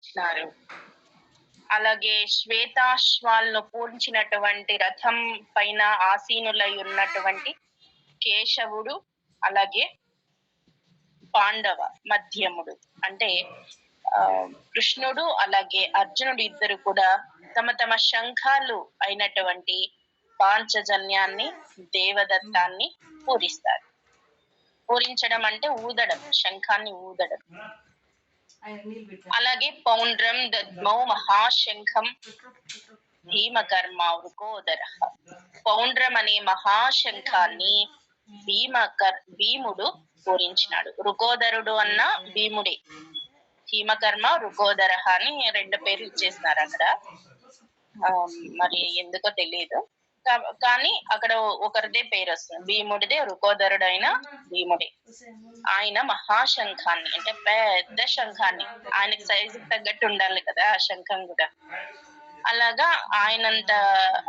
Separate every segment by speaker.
Speaker 1: ఇచ్చినారు. అలాగే శ్వేతాశ్వాలను పూరించినటువంటి రథం పైన ఆసీనులై ఉన్నటువంటి కేశవుడు, అలాగే పాండవ మధ్యముడు అంటే కృష్ణుడు అలాగే అర్జునుడు ఇద్దరు కూడా తమ తమ శంఖాలు అయినటువంటి పాంచజన్యాన్ని, దేవదత్తాన్ని పూరిస్తారు. పూరించడం అంటే ఊదడం, శంఖాన్ని ఊదడం. అలాగే పౌండ్రం దద్మౌ మహాశంఖం భీమకర్మ వృకోదర. పౌండ్రం అనే మహాశంఖాన్ని భీముడు పూరించినాడు. రుకోదరుడు అన్న భీముడే. భీమకర్మ రుకోదర అని రెండు పేర్లు ఇచ్చేసినారు అక్కడ. మరి ఎందుకో తెలియదు, కానీ అక్కడ ఒకరిదే పేరు వస్తుంది. భీముడిదే, రుకోదరుడైన భీముడే. ఆయన మహాశంఖాన్ని అంటే పెద్ద శంఖాన్ని, ఆయనకి సైజుకి తగ్గట్టు ఉండాలి కదా ఆ శంఖం కూడా, అలాగా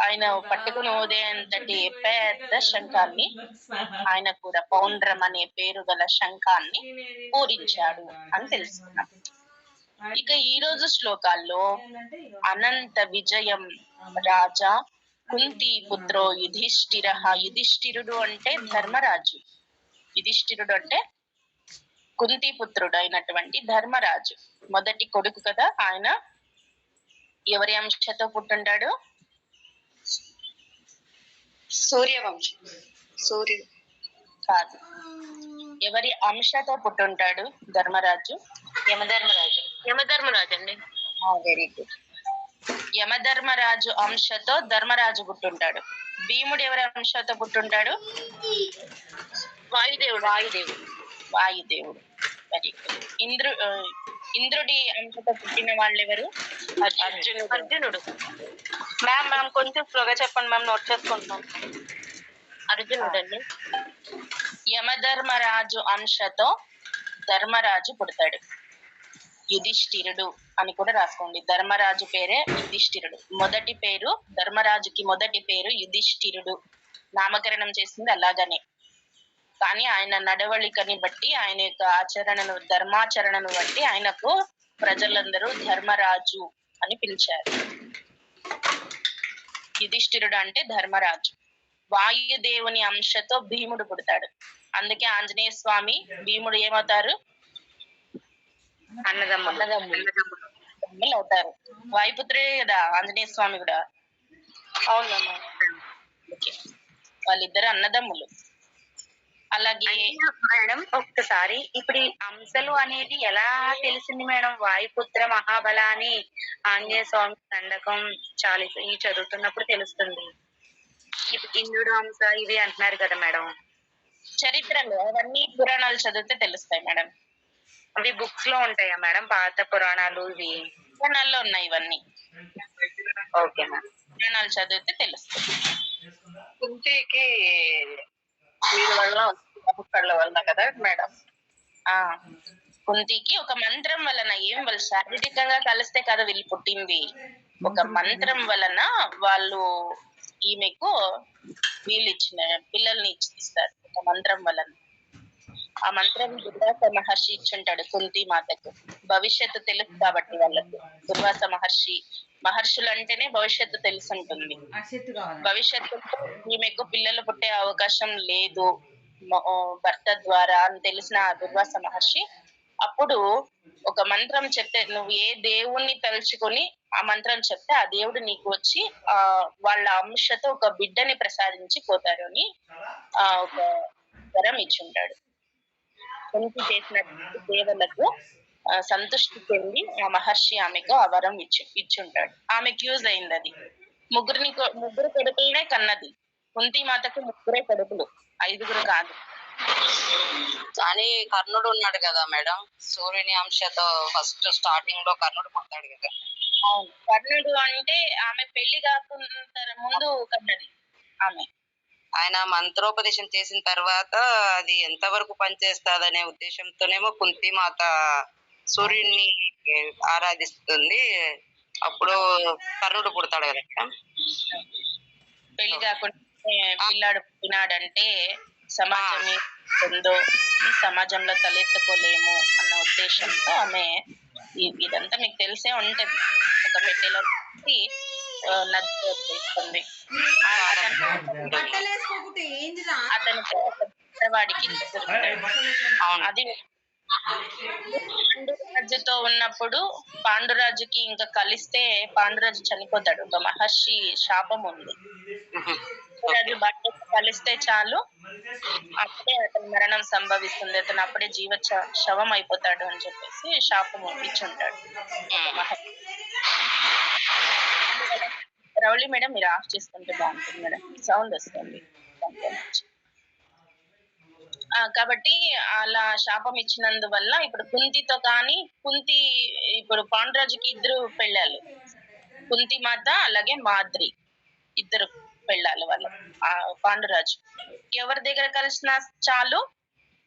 Speaker 1: ఆయన పట్టుకుని ఊదేంతటి పెద్ద శంఖాన్ని ఆయన కూడా పౌండ్రం అనే పేరు గల శంఖాన్ని పూరించాడు అని తెలుసుకున్నాం. ఇక ఈ రోజు శ్లోకాల్లో అనంత విజయం రాజా కుంతి పుత్రో యుధిష్ఠిర. యుధిష్ఠిరుడు అంటే ధర్మరాజు, యుధిష్ఠిరుడు అంటే కుంతి పుత్రుడు అయినటువంటి ధర్మరాజు మొదటి కొడుకు కదా ఆయన. ఎవరి అంశతో పుట్టుంటాడు? సూర్యవంశం. సూర్యుడు కాదు, ఎవరి అంశతో పుట్టుంటాడు ధర్మరాజు? యమధర్మరాజు. యమధర్మరాజు అండి. Very good. యమధర్మరాజు అంశతో ధర్మరాజు పుట్టుంటాడు. భీముడు ఎవరి అంశతో పుట్టుంటాడు? వాయుదేవుడు. వాయుదేవుడు. వాయుదేవుడు. Very good. ఇంద్రుడి అంశతో పుట్టిన వాళ్ళు ఎవరు? అర్జునుడు. మ్యామ్ కొంచెం స్లోగా చెప్పండి మ్యామ్, నోట్ చేసుకుంటున్నాం. అర్జునుడు అండి. యమధర్మరాజు అంశతో ధర్మరాజు పుడతాడు. యుధిష్ఠిరుడు అని కూడా రాసుకోండి. ధర్మరాజు పేరే యుధిష్ఠిరుడు. మొదటి పేరు ధర్మరాజుకి, మొదటి పేరు యుధిష్ఠిరుడు. నామకరణం చేసింది అలాగనే, కానీ ఆయన నడవళికని బట్టి, ఆయన యొక్క ఆచరణను, ధర్మాచరణను బట్టి ఆయనకు ప్రజలందరూ ధర్మరాజు అని పిలిచారు. యుధిష్ఠిరుడు అంటే ధర్మరాజు. వాయుదేవుని అంశతో భీముడు పుడతాడు. అందుకే ఆంజనేయ స్వామి భీముడు ఏమవుతారు? అన్నదమ్ములు అవుతారు. వాయుపుత్రుడే కదా ఆంజనేయ స్వామి కూడా. అవునమ్మా. వాళ్ళిద్దరు అన్నదమ్ములు. అలాగే మేడం ఒక్కసారి ఇప్పుడు ఈ అంశలు అనేది ఎలా తెలిసింది మేడం? వాయుపుత్ర మహాబల అని ఆంజనేయ స్వామి దండకం చాలీస ఇవి చదువుతున్నప్పుడు తెలుస్తుంది. ఇంద్రుడు అంశ ఇవి అంటున్నారు కదా మేడం. చరిత్రలో అవన్నీ పురాణాలు చదివితే తెలుస్తాయి మేడం. అవి బుక్స్ లో ఉంటాయా మేడం? పాత పురాణాలు ఇవి పురాణాల్లో ఉన్నాయి ఇవన్నీ. Okay madam. పురాణాలు చదివితే తెలుస్తుంది. కుంతికి వీళ్ళ వల్ల కదా మేడం. కుంతికి ఒక మంత్రం వలన, ఏం వాళ్ళు శారీరకంగా కలిస్తే కదా వీళ్ళు పుట్టింది, ఒక మంత్రం వలన వాళ్ళు ఈమెకు వీళ్ళు ఇచ్చిన పిల్లల్ని ఇస్తారు ఒక మంత్రం వలన. ఆ మంత్రం దుర్వాస మహర్షి ఇచ్చుంటాడు కుంతి మాతకు. భవిష్యత్తు తెలుసు కాబట్టి వాళ్ళకు. దుర్వాస మహర్షులు అంటేనే భవిష్యత్తు తెలుసుంటుంది. భవిష్యత్తులో ఈమెకు పిల్లలు పుట్టే అవకాశం లేదు భర్త ద్వారా అని తెలిసిన దుర్వాస మహర్షి అప్పుడు ఒక మంత్రం చెప్తే, నువ్వు ఏ దేవుణ్ణి తలుచుకొని ఆ మంత్రం చెప్తే ఆ దేవుడు నీకు వచ్చి వాళ్ళ అంశతో ఒక బిడ్డని ప్రసాదించి పోతారు అని ఒక వరం ఇచ్చుంటాడు. కుంతి చేసిన సేవలకు సంతృష్టి చెంది ఆ మహర్షి ఆమెకు ఆ వరం ఇచ్చుంటాడు. ఆమెకు యూజ్ అయింది అది. ముగ్గురు కొడుకులనే కన్నది కుంతి మాతకు. ముగ్గురే కొడుకులు, 5గురు కాదు.
Speaker 2: కానీ కర్ణుడు ఉన్నాడు కదా మేడం, సూర్యుని అంశతో ఫస్ట్ స్టార్టింగ్ లో కర్ణుడు పుట్టాడు కదా.
Speaker 1: అవును, కర్ణుడు అంటే ఆమె పెళ్లి కాకుండా ముందు కన్నది ఆమె.
Speaker 2: ఆయన మంత్రోపదేశం చేసిన తర్వాత అది ఎంత వరకు పనిచేస్తాదనే ఉద్దేశంతోనేమో కుంతి మాత సూర్యుడిని ఆరాధిస్తుంది. అప్పుడు కర్ణుడు పుడతాడు కదా.
Speaker 1: పెళ్లి కాకుండా పిల్లాడు పుట్టినాడంటే సమాజం ఉందో ఈ సమాజంలో తలెత్తుకోలేము అన్న ఉద్దేశంతో ఆమె ఇదంతా మీకు తెలిసే ఉంటది. ఒక పెట్టెలో పెట్టి, నదిలో వేస్తుంది. అతను పేదవాడికి దొరుకుతాడు.
Speaker 2: అవును.
Speaker 1: అది పాండురాజుతో ఉన్నప్పుడు పాండురాజుకి ఇంకా కలిస్తే పాండురాజు చనిపోతాడు. ఒక మహర్షి శాపం ఉంది. రాజు భార్యతో కలిస్తే చాలు అప్పుడే అతని మరణం సంభవిస్తుంది, అతను అప్పుడే శవం అయిపోతాడు అని చెప్పేసి శాపం ఇచ్చుంటాడు. రౌళి మేడం మీరు ఆఫ్ చేసుకుంటే బాగుంటుంది మేడం, సౌండ్ వస్తుంది. కాబట్టి అలా శాపం ఇచ్చినందువల్ల ఇప్పుడు కుంతితో కానీ ఇప్పుడు పాండురాజుకి ఇద్దరు పెళ్ళాలు, కుంతి మాత అలాగే మాద్రి, ఇద్దరు పెళ్ళాలి వాళ్ళు. పాండురాజు ఎవరి దగ్గర కలిసినా చాలు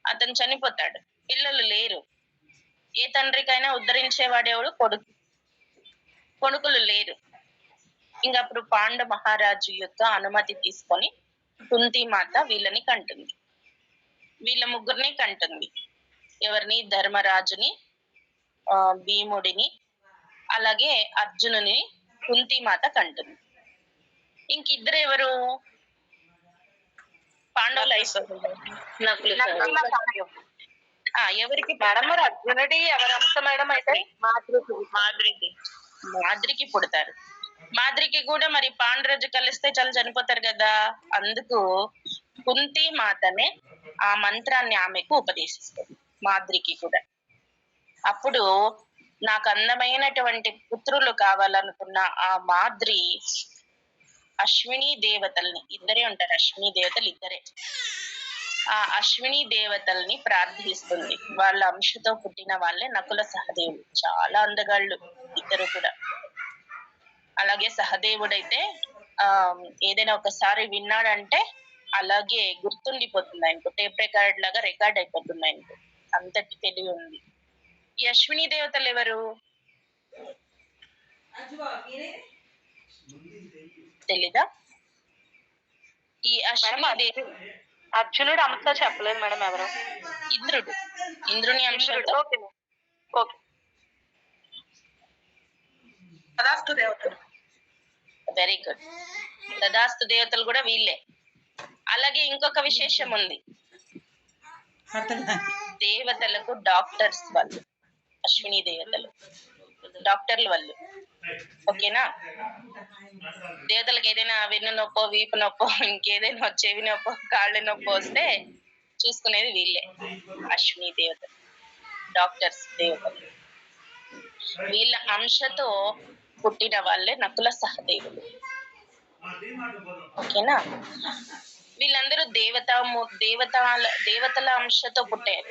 Speaker 1: అతను చనిపోతాడు, పిల్లలు లేరు. ఏ తండ్రికైనా ఉద్ధరించేవాడేవాడు కొడుకులు లేరు. ఇంకప్పుడు పాండు మహారాజు యొక్క అనుమతి తీసుకొని కుంతి మాత వీళ్ళని కంటుంది, వీళ్ళ ముగ్గురిని కంటుంది. ఎవరిని? ధర్మరాజుని, భీముడిని, అలాగే అర్జునుని కుంతి మాత కంటుంది. ఇంకిద్దరు ఎవరు? పాండవులు అయిపోతుంది. ఎవరికి
Speaker 2: మేడం మరి అర్జునుడి ఎవరి అంశ మేడం అయితే?
Speaker 1: మాద్రికి పుడతారు. మాద్రికి కూడా మరి పాండురాజు కలిస్తే చాలా చనిపోతారు కదా, అందుకు కుంతి మాతనే ఆ మంత్రాన్ని ఆమెకు ఉపదేశిస్తుంది, మాద్రికి కూడా. అప్పుడు నాకు అందమైనటువంటి పుత్రులు కావాలనుకున్న ఆ మాద్రి అశ్విని దేవతల్ని, ఇద్దరే ఉంటారు అశ్విని దేవతలు ఇద్దరే, ఆ అశ్విని దేవతల్ని ప్రార్థిస్తుంది. వాళ్ళ అంశతో పుట్టిన వాళ్ళే నకుల సహదేవుడు, చాలా అందగాళ్ళు ఇద్దరు కూడా. అలాగే సహదేవుడైతే ఏదైనా ఒకసారి విన్నాడంటే అలాగే గుర్తుండిపోతుంది ఆయనకు, టేప్ రికార్డ్ లాగా రికార్డ్ అయిపోతుంది ఆయనకు, అంతటి తెలివి ఉంది. ఈ అశ్విని దేవతలు ఎవరు తెలీదా? ఈ అశ్విని
Speaker 2: అర్జునుడు అంశ చెప్పలేదు మేడం ఎవరు?
Speaker 1: ఇంద్రుని అంశంతో.
Speaker 2: తదాస్తు దేవతలు.
Speaker 1: వెరీ గుడ్, తదాస్తు దేవతలు కూడా వీళ్ళే. అలాగే ఇంకొక విశేషం ఉంది, దేవతలకు డాక్టర్స్ వాళ్ళు, అశ్విని దేవతలు డాక్టర్లు వాళ్ళు. ఓకేనా? దేవతలకు ఏదైనా వెన్ను నొప్పో, వీపు నొప్పో, ఇంకేదైనా చెవి నొప్పో, కాళ్ళ నొప్పో వస్తే చూసుకునేది వీళ్ళే, అశ్విని దేవతలు, డాక్టర్స్ దేవతలు. వీళ్ళ అంశతో పుట్టిన వాళ్ళే నకుల సహదేవులు. ఓకేనా? వీళ్ళందరూ దేవతల అంశతో పుట్టారు.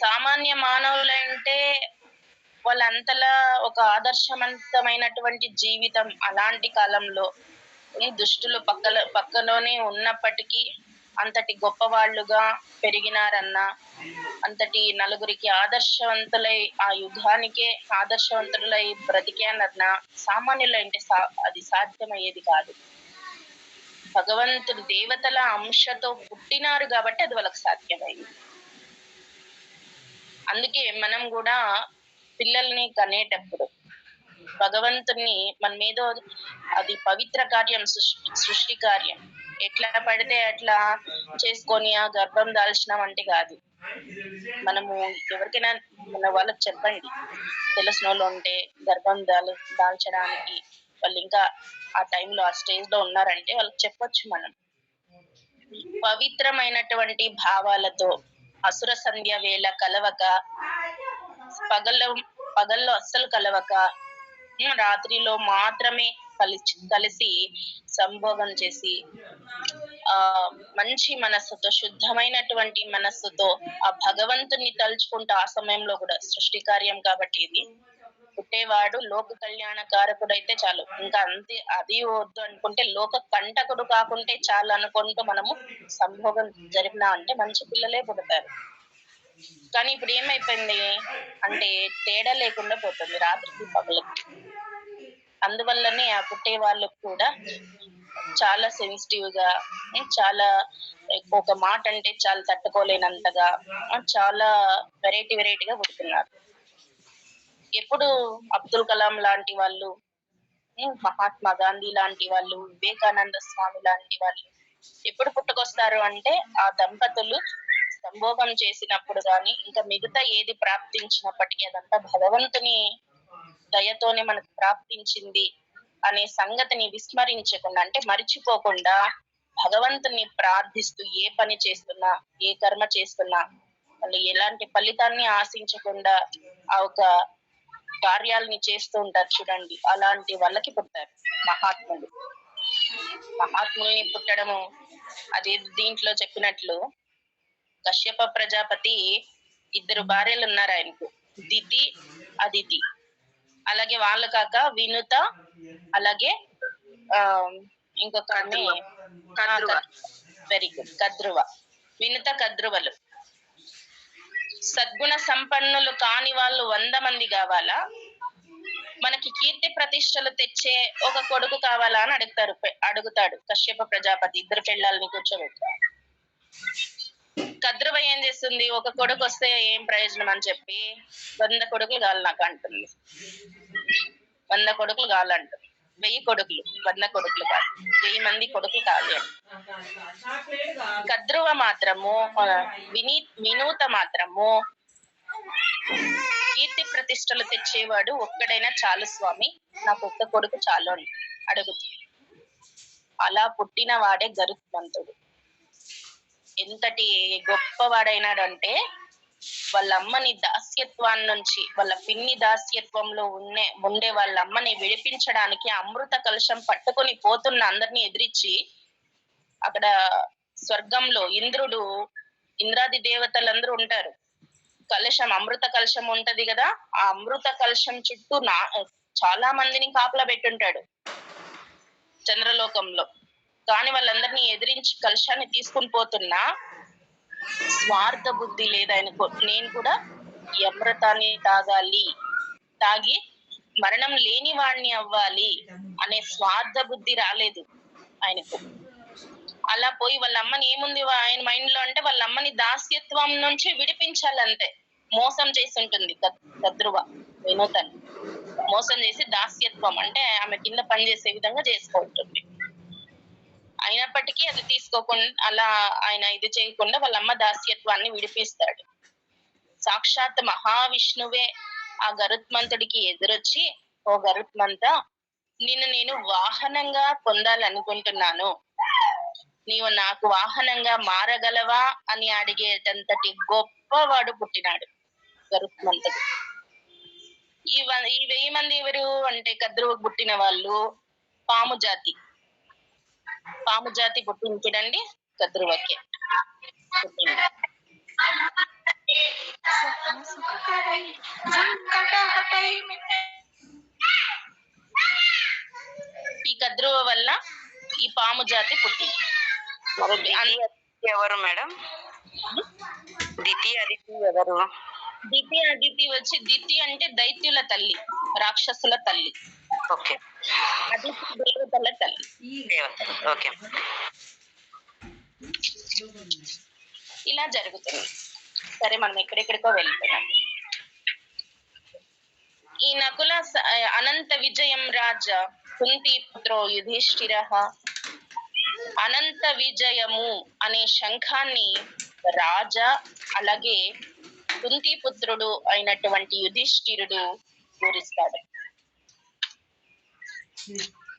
Speaker 1: సామాన్య మానవులంటే వాళ్ళంతలా ఒక ఆదర్శవంతమైనటువంటి జీవితం అలాంటి కాలంలో దుష్టులు పక్కలోనే ఉన్నప్పటికీ అంతటి గొప్పవాళ్లుగా పెరిగినారన్నా, అంతటి నలుగురికి ఆదర్శవంతులై ఆ యుద్ధానికే ఆదర్శవంతులై బ్రతికానన్నా సామాన్యులంటే అది సాధ్యమయ్యేది కాదు. భగవంతుడు దేవతల అంశతో పుట్టినారు కాబట్టి అది వాళ్ళకి సాధ్యమైంది. అందుకే మనం కూడా పిల్లల్ని కనేటప్పుడు భగవంతుని మన మీద, అది పవిత్ర కార్యం, సృష్టి కార్యం, ఎట్లా పడితే అట్లా చేసుకొని ఆ గర్భం దాల్చినాం అంటే కాదు. మనము ఎవరికైనా మన వాళ్ళకి చెప్పండి, తెలిసిన వాళ్ళు ఉంటే గర్భం దాల్చడానికి వాళ్ళు ఇంకా ఆ టైంలో ఆ స్టేజ్ లో ఉన్నారంటే వాళ్ళకి చెప్పొచ్చు. మనం పవిత్రమైనటువంటి భావాలతో అసుర సంధ్య వేళ కలవక, పగల్లో అస్సలు కలవక, రాత్రిలో మాత్రమే కలిసి సంభోగం చేసి మంచి మనస్సుతో, శుద్ధమైనటువంటి మనస్సుతో ఆ భగవంతుని తలుచుకుంటూ ఆ సమయంలో కూడా, సృష్టి కార్యం కాబట్టి ఇది, పుట్టేవాడు లోక కళ్యాణ కారకుడైతే చాలు, ఇంకా అంతే. అది వద్దు అనుకుంటే లోక కంటకుడు కాకుంటే చాలు అనుకుంటూ మనము సంభోగం జరిపినా అంటే మంచి పిల్లలే పుడతారు. కానీ ఇప్పుడు ఏమైపోయింది అంటే తేడా లేకుండా పోతుంది రాత్రికి పగలకి. అందువల్లనే ఆ పుట్టే వాళ్ళకు కూడా చాలా సెన్సిటివ్ గా, చాలా ఒక మాట అంటే చాలా తట్టుకోలేనంతగా, చాలా వెరైటీగా పుడుతున్నారు. ఎప్పుడు అబ్దుల్ కలాం లాంటి వాళ్ళు, మహాత్మా గాంధీ లాంటి వాళ్ళు, వివేకానంద స్వామి లాంటి వాళ్ళు ఎప్పుడు పుట్టుకొస్తారు అంటే ఆ దంపతులు సంభోగం చేసినప్పుడు గాని, ఇంకా మిగతా ఏది ప్రాప్తించినప్పటికీ అదంతా భగవంతుని దయతోనే మనకు ప్రాప్తించింది అనే సంగతిని విస్మరించకుండా, అంటే మరిచిపోకుండా భగవంతుని ప్రార్థిస్తూ ఏ పని చేస్తున్నా, ఏ కర్మ చేస్తున్నా వాళ్ళు ఎలాంటి ఫలితాన్ని ఆశించకుండా ఆ ఒక కార్యాలని చేస్తూ ఉంటారు చూడండి. అలాంటి వాళ్ళకి పుట్టారు మహాత్ములు. మహాత్ముల్ని పుట్టడము అది దీంట్లో చెప్పినట్లు కశ్యప ప్రజాపతి 2 భార్యలు ఉన్నారు ఆయనకు, దితి, అదితి. అలాగే వాళ్ళు కాక వినుత, అలాగే ఆ ఇంకొక వెరీ గుడ్ కద్రువ. వినుత కద్రువలు. సద్గుణ సంపన్నులు కాని వాళ్ళు 100 మంది కావాలా, మనకి కీర్తి ప్రతిష్టలు తెచ్చే ఒక కొడుకు కావాలా అని అడుగుతాడు కశ్యప ప్రజాపతి 2 పెళ్ళాలని కూర్చోబెట్టి. కద్రువ ఏం చేస్తుంది, ఒక కొడుకు వస్తే ఏం ప్రయోజనం అని చెప్పి 100 కొడుకులు కావాలి నాకు అంటుంది. 100 కొడుకులు కావాలంటుంది. 1000 కొడుకులు, 100 కొడుకులు కాదు, 1000 మంది కొడుకులు కావాలి. కద్రువ మాత్రము వినూత మాత్రము కీర్తి ప్రతిష్టలు తెచ్చేవాడు ఒక్కడైనా చాలు స్వామి, నాకు ఒక్క కొడుకు చాలు అని అడుగుతుంది. అలా పుట్టిన వాడే గరుత్మంతుడు. ఎంతటి గొప్పవాడైనాడంటే వాళ్ళ అమ్మని దాస్యత్వాన్ని నుంచి, వాళ్ళ పిన్ని దాస్యత్వంలో ఉండే వాళ్ళ అమ్మని విడిపించడానికి అమృత కలశం పట్టుకొని పోతున్న అందరినీ ఎదిరించి, అక్కడ స్వర్గంలో ఇంద్రాది దేవతలందరూ ఉంటారు. కలశం, అమృత కలశం ఉంటది కదా, ఆ అమృత కలశం చుట్టూ చాలా మందిని కాపలా పెట్టుంటాడు చంద్రలోకంలో. కానీ వాళ్ళందరినీ ఎదిరించి కలశాన్ని తీసుకుని పోతున్నా స్వార్థ బుద్ధి లేదు ఆయనకు. నేను కూడా ఈ అమృతాన్ని తాగి మరణం లేని వాడిని అవ్వాలి అనే స్వార్థ బుద్ధి రాలేదు ఆయనకు. అలా పోయి వాళ్ళ అమ్మని ఏముంది ఆయన మైండ్ లో అంటే వాళ్ళ అమ్మని దాస్యత్వం నుంచి విడిపించాలంతే. మోసం చేసి ఉంటుంది కద్రువ వినూతని. మోసం చేసి దాస్యత్వం అంటే ఆమె కింద పనిచేసే విధంగా చేసుకుంటుంది. అయినప్పటికీ అది తీసుకోకుండా, అలా ఆయన ఇది చేయకుండా వాళ్ళ అమ్మ దాస్యత్వాన్ని విడిపిస్తాడు. సాక్షాత్ మహావిష్ణువే ఆ గరుత్మంతుడికి ఎదురొచ్చి, ఓ గరుత్మంత, నిన్ను నేను వాహనంగా పొందాలనుకుంటున్నాను, నీవు నాకు వాహనంగా మారగలవా అని అడిగేటంతటి గొప్పవాడు పుట్టినాడు గరుత్మంతుడు. ఈ 1000 మంది ఎవరు అంటే కద్రువకు పుట్టిన వాళ్ళు పాము జాతి పుట్టించడండి కద్రువకి పుట్టింది. ఈ కద్రువ వల్ల ఈ పాము జాతి పుట్టింది.
Speaker 2: ఎవరు మేడం? దితి అదితి ఎవరు?
Speaker 1: దితి అదితి వచ్చి, దితి అంటే దైత్యుల తల్లి, రాక్షసుల తల్లి.
Speaker 2: ఓకే.
Speaker 1: అదితి దేవతల తల్లి.
Speaker 2: ఓకే.
Speaker 1: ఇలా జరుగుతుంది. సరే, మనం ఎక్కడెక్కడికో వెళ్ళిపోయాం. ఈ నకుల అనంత విజయం రాజా కుంతి పుత్రో యుధిష్ఠిర. అనంత విజయము అనే శంఖాన్ని రాజా, అలాగే కుంతి పుత్రుడు అయినటువంటి యుధిష్ఠిరుడు పూరిస్తాడు.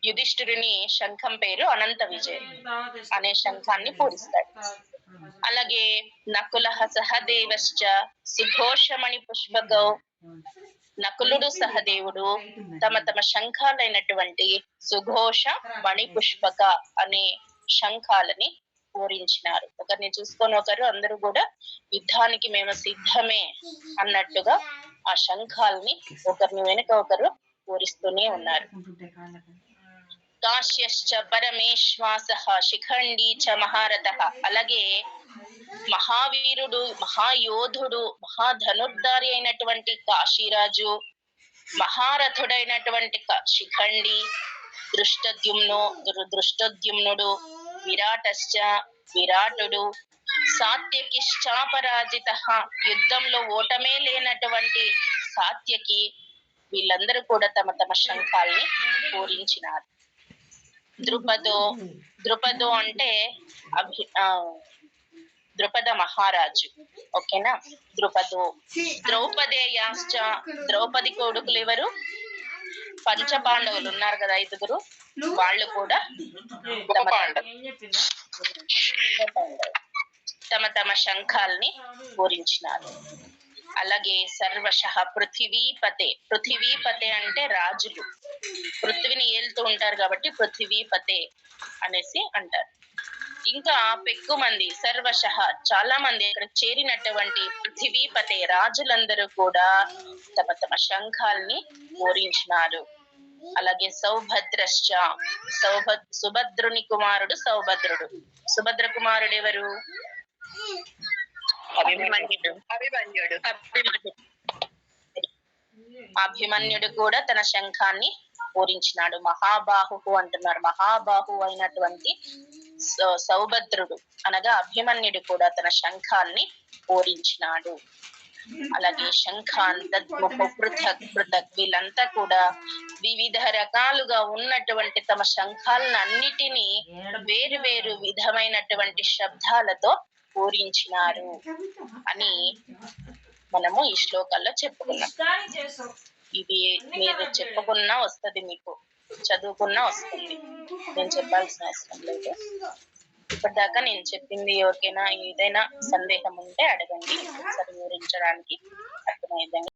Speaker 1: యుధిష్ఠిరుని శంఖం పేరు అనంత విజయం అనే శంఖాన్ని పూరిస్తాడు. అలాగే నకుల సహదేవశ్చ సుఘోషమణి పుష్పకౌ. నకులుడు సహదేవుడు తమ తమ శంఖాలైనటువంటి సుఘోష మణి పుష్పక అనే శంఖాలని పూరించినారు. ఒకరిని చూసుకొని ఒకరు అందరూ కూడా యుద్ధానికి మేము సిద్ధమే అన్నట్టుగా ఆ శంఖాలని ఒకరిని వెనుక ఒకరు పూరిస్తూనే ఉన్నారు. కాశ్యశ్చ పరమేశ్వాసః శిఖండీ చ మహారథః. అలాగే మహావీరుడు, మహాయోధుడు, మహాధనుర్ధారి అయినటువంటి కాశీరాజు, మహారథుడైనటువంటి శిఖండి, దృష్టద్యుమ్నుడు, విరాటశ్చ విరాటుడు, సాత్యకిశ్చాపరాజితః యుద్ధంలో ఓటమే లేనటువంటి సాత్యకి, వీళ్ళందరూ కూడా తమ తమ శంఖాల్ని పూరించినారు. ద్రుపదో అంటే ద్రుపద మహారాజు. ఓకేనా? ద్రౌపదేయాశ్చ, ద్రౌపది కొడుకులు ఎవరు? పంచపాండవులు ఉన్నారు కదా, 5గురు. వాళ్ళు కూడా తమ తమ శంఖాల్ని పూరించినారు. అలాగే సర్వశః పృథివీపతే. పృథివీపతే అంటే రాజులు, పృథ్వీని ఏలుతూ ఉంటారు కాబట్టి పృథివీపతే అనేసి అంటారు. ఇంకా పెక్కు మంది, సర్వశః చాలా మంది ఇక్కడ చేరినటువంటి పృథివీపతే రాజులందరూ కూడా తమ తమ శంఖాల్ని పూరించినారు. అలాగే సౌభద్రశ్చ, సుభద్రుని కుమారుడు సౌభద్రుడు. సుభద్ర కుమారుడు ఎవరు? అభిమన్యుడు కూడా తన శంఖాన్ని పూరించినాడు. మహాబాహు అంటున్నారు. మహాబాహు అయినటువంటి సౌభద్రుడు అనగా అభిమన్యుడు కూడా తన శంఖాన్ని పూరించినాడు. అలాగే శంఖాన్ పృథక్ పృథక్ వీళ్ళంతా కూడా వివిధ రకాలుగా ఉన్నటువంటి తమ శంఖాలన్నిటినీ వేరు వేరు విధమైనటువంటి శబ్దాలతో పూరించినారు అని మనము ఈ శ్లోకాల్లో చెప్పుకున్నాం. ఇది మీరు చెప్పుకున్నా వస్తుంది, మీకు చదువుకున్నా వస్తుంది, నేను చెప్పాల్సిన అవసరం లేదు. ఇప్పటిదాకా నేను చెప్పింది ఎవరికైనా ఏదైనా సందేహం ఉంటే అడగండి, ఒకసారి వివరించడానికి అర్థమైందండి.